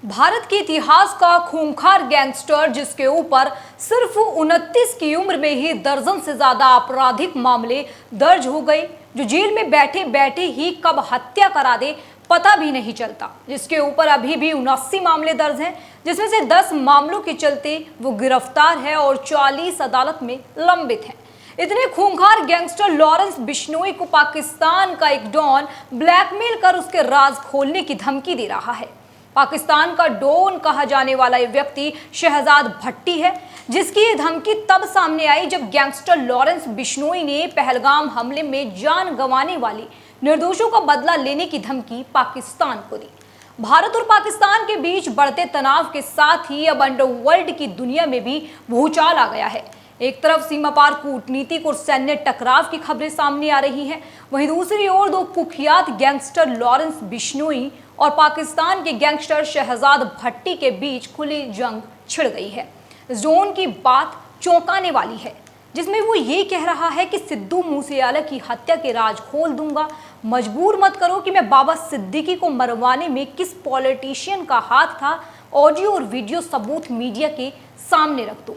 भारत के इतिहास का खूंखार गैंगस्टर जिसके ऊपर सिर्फ 29 की उम्र में ही दर्जन से ज्यादा आपराधिक मामले दर्ज हो गए, जो जेल में बैठे बैठे ही कब हत्या करा दे पता भी नहीं चलता, जिसके ऊपर अभी भी 79 मामले दर्ज हैं, जिसमें से 10 मामलों के चलते वो गिरफ्तार है और 40 अदालत में लंबित हैं। इतने खूंखार गैंगस्टर लॉरेंस बिश्नोई को पाकिस्तान का एक डॉन ब्लैकमेल कर उसके राज खोलने की धमकी दे रहा है। पाकिस्तान का डॉन कहा जाने वाला ये व्यक्ति शहजाद भट्टी है, जिसकी ये धमकी तब सामने आई जब गैंगस्टर लॉरेंस बिश्नोई ने पहलगाम हमले में जान गंवाने वाली निर्दोषों का बदला लेने की धमकी पाकिस्तान को दी। भारत और पाकिस्तान के बीच बढ़ते तनाव के साथ ही अब अंडरवर्ल्ड की दुनिया में भी भूचाल आ गया है। एक तरफ सीमा पार कूटनीतिक और सैन्य टकराव की खबरें सामने आ रही हैं, वहीं दूसरी ओर दो कुख्यात गैंगस्टर लॉरेंस बिश्नोई और पाकिस्तान के गैंगस्टर शहजाद भट्टी के बीच खुली जंग छिड़ गई है। जोन की बात चौंकाने वाली है, जिसमें वो ये कह रहा है कि सिद्धू मूसेवाला की हत्या के राज खोल दूंगा, मजबूर मत करो कि मैं बाबा सिद्दीकी को मरवाने में किस पॉलिटिशियन का हाथ था, ऑडियो और वीडियो सबूत मीडिया के सामने रख दूं।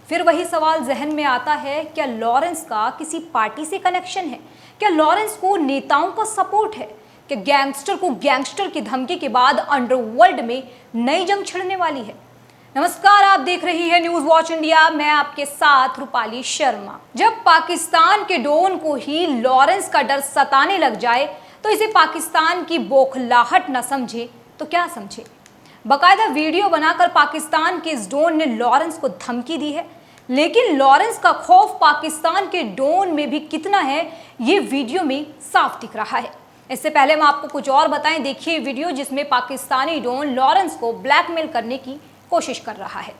फिर वही सवाल जहन में आता है, क्या लॉरेंस का किसी पार्टी से कनेक्शन है? क्या लॉरेंस को नेताओं का सपोर्ट है? क्या गैंगस्टर को गैंगस्टर की धमकी के बाद अंडरवर्ल्ड में नई जंग छिड़ने वाली है? नमस्कार, आप देख रही हैं न्यूज वॉच इंडिया। मैं आपके साथ रूपाली शर्मा। जब पाकिस्तान के डॉन को ही लॉरेंस का डर सताने लग जाए तो इसे पाकिस्तान की बौखलाहट न समझे तो क्या समझे। बाकायदा वीडियो बनाकर पाकिस्तान के इस डॉन ने लॉरेंस को धमकी दी है, लेकिन लॉरेंस का खौफ पाकिस्तान के डॉन में भी कितना है ये वीडियो में साफ दिख रहा है। इससे पहले हम आपको कुछ और बताएं, देखिए वीडियो जिसमें पाकिस्तानी डॉन लॉरेंस को ब्लैकमेल करने की कोशिश कर रहा है।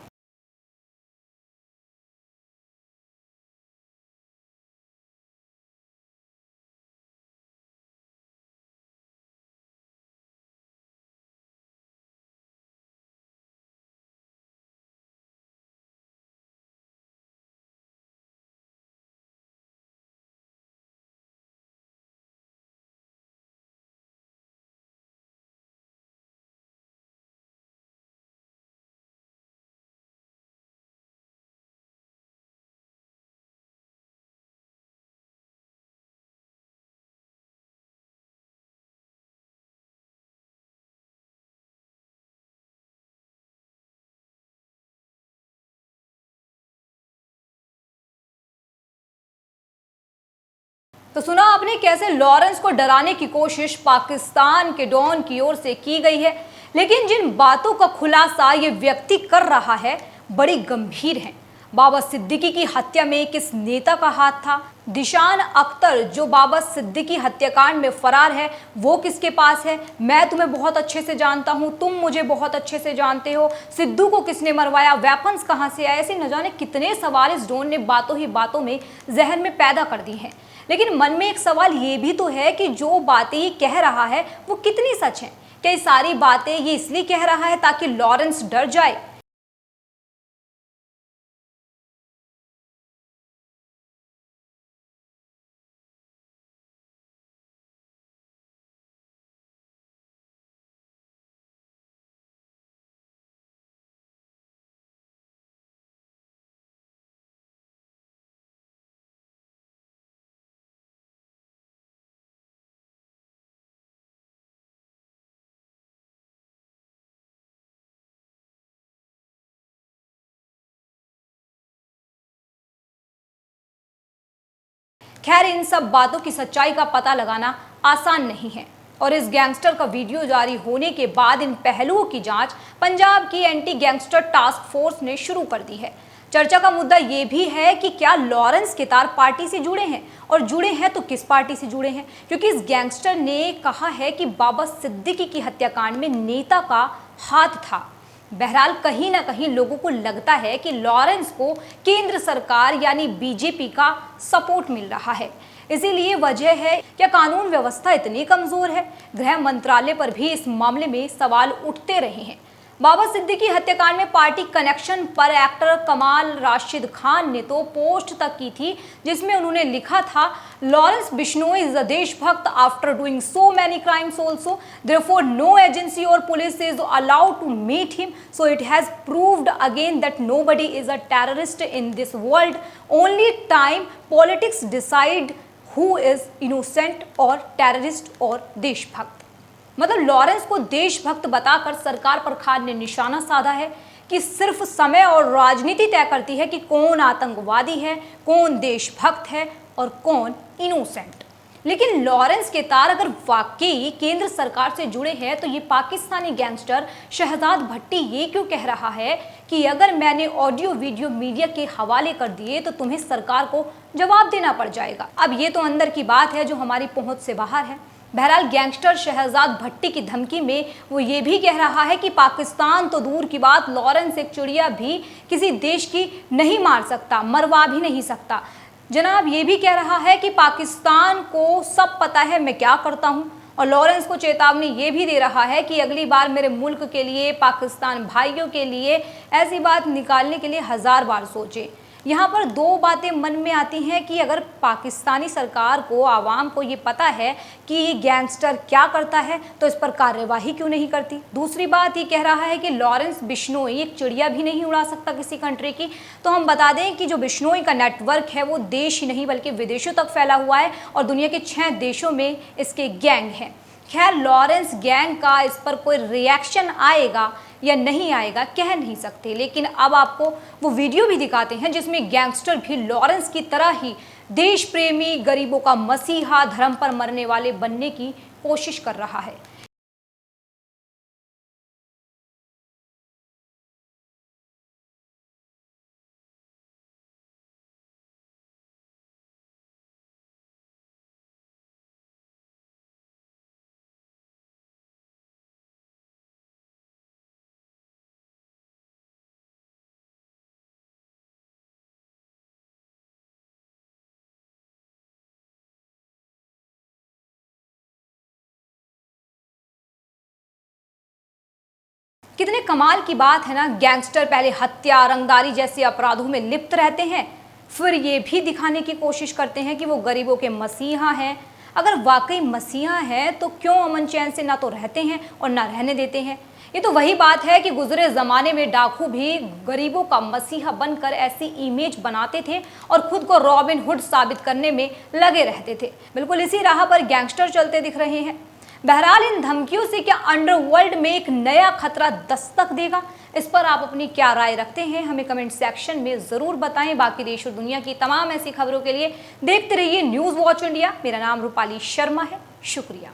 तो सुना आपने कैसे लॉरेंस को डराने की कोशिश पाकिस्तान के डॉन की ओर से की गई है, लेकिन जिन बातों का खुलासा ये व्यक्ति कर रहा है बड़ी गंभीर है। बाबा सिद्दीकी की हत्या में किस नेता का हाथ था? दिशान अख्तर जो बाबा सिद्दीकी हत्याकांड में फरार है वो किसके पास है? मैं तुम्हें बहुत अच्छे से जानता हूं, तुम मुझे बहुत अच्छे से जानते हो। सिद्धू को किसने मरवाया? वेपन्स कहां से आए? ऐसे न जाने कितने सवाल इस डॉन ने बातों ही बातों में जहन में पैदा कर दी हैं। लेकिन मन में एक सवाल ये भी तो है कि जो बातें ये कह रहा है वो कितनी सच हैं? क्या ये सारी बातें ये इसलिए कह रहा है ताकि लॉरेंस डर जाए? खैर, इन सब बातों की सच्चाई का पता लगाना आसान नहीं है और इस गैंगस्टर का वीडियो जारी होने के बाद इन पहलुओं की जांच पंजाब की एंटी गैंगस्टर टास्क फोर्स ने शुरू कर दी है। चर्चा का मुद्दा ये भी है कि क्या लॉरेंस के तार पार्टी से जुड़े हैं, और जुड़े हैं तो किस पार्टी से जुड़े हैं, क्योंकि इस गैंगस्टर ने कहा है कि बाबा सिद्दीकी की हत्याकांड में नेता का हाथ था। बहरहाल कहीं ना कहीं लोगों को लगता है कि लॉरेंस को केंद्र सरकार यानी बीजेपी का सपोर्ट मिल रहा है। इसीलिए वजह है, क्या कानून व्यवस्था इतनी कमजोर है? गृह मंत्रालय पर भी इस मामले में सवाल उठते रहे हैं। बाबा सिद्दीकी हत्याकांड में पार्टी कनेक्शन पर एक्टर कमाल राशिद खान ने तो पोस्ट तक की थी जिसमें उन्होंने लिखा था, Lawrence Bishnoi is a deshbhakt after doing so many crimes also, therefore no agency or police is allowed to meet him, so it has proved again that nobody is a terrorist in this world, only time politics decide who is innocent or terrorist or deshbhakt. मतलब Lawrence को देशभक्त बताकर सरकार पर खान ने निशाना साधा है कि सिर्फ समय और राजनीति तय करती है कि कौन आतंकवादी है, कौन देशभक्त है और कौन इनोसेंट। लेकिन लॉरेंस के तार अगर वाकई केंद्र सरकार से जुड़े हैं तो ये पाकिस्तानी गैंगस्टर शहजाद भट्टी ये क्यों कह रहा है कि अगर मैंने ऑडियो वीडियो मीडिया के हवाले कर दिए तो तुम्हें सरकार को जवाब देना पड़ जाएगा। अब ये तो अंदर की बात है जो हमारी पहुंच से बाहर है। बहरहाल गैंगस्टर शहजाद भट्टी की धमकी में वो ये भी कह रहा है कि पाकिस्तान तो दूर की बात, लॉरेंस एक चिड़िया भी किसी देश की नहीं मार सकता, मरवा भी नहीं सकता। जनाब ये भी कह रहा है कि पाकिस्तान को सब पता है मैं क्या करता हूँ, और लॉरेंस को चेतावनी ये भी दे रहा है कि अगली बार मेरे मुल्क के लिए, पाकिस्तान भाइयों के लिए ऐसी बात निकालने के लिए 1000 बार सोचे। यहाँ पर दो बातें मन में आती हैं कि अगर पाकिस्तानी सरकार को, आवाम को ये पता है कि ये गैंगस्टर क्या करता है तो इस पर कार्यवाही क्यों नहीं करती। दूसरी बात ये कह रहा है कि लॉरेंस बिश्नोई एक चिड़िया भी नहीं उड़ा सकता किसी कंट्री की। तो हम बता दें कि जो बिश्नोई का नेटवर्क है वो देश ही नहीं बल्कि विदेशों तक फैला हुआ है और दुनिया के 6 देशों में इसके गैंग हैं। खैर लॉरेंस गैंग का इस पर कोई रिएक्शन आएगा या नहीं आएगा कह नहीं सकते, लेकिन अब आपको वो वीडियो भी दिखाते हैं जिसमें गैंगस्टर भी लॉरेंस की तरह ही देश प्रेमी, गरीबों का मसीहा, धर्म पर मरने वाले बनने की कोशिश कर रहा है। कितने कमाल की बात है ना, गैंगस्टर पहले हत्या, रंगदारी जैसे अपराधों में लिप्त रहते हैं, फिर ये भी दिखाने की कोशिश करते हैं कि वो गरीबों के मसीहा हैं। अगर वाकई मसीहा हैं तो क्यों अमन चैन से ना तो रहते हैं और ना रहने देते हैं। ये तो वही बात है कि गुजरे ज़माने में डाकू भी गरीबों का मसीहा बनकर ऐसी इमेज बनाते थे और खुद को रॉबिन हुड साबित करने में लगे रहते थे। बिल्कुल इसी राह पर गैंगस्टर चलते दिख रहे हैं। बहरहाल इन धमकियों से क्या अंडरवर्ल्ड में एक नया खतरा दस्तक देगा, इस पर आप अपनी क्या राय रखते हैं हमें कमेंट सेक्शन में ज़रूर बताएं। बाकी देश और दुनिया की तमाम ऐसी खबरों के लिए देखते रहिए न्यूज़ वॉच इंडिया। मेरा नाम रूपाली शर्मा है, शुक्रिया।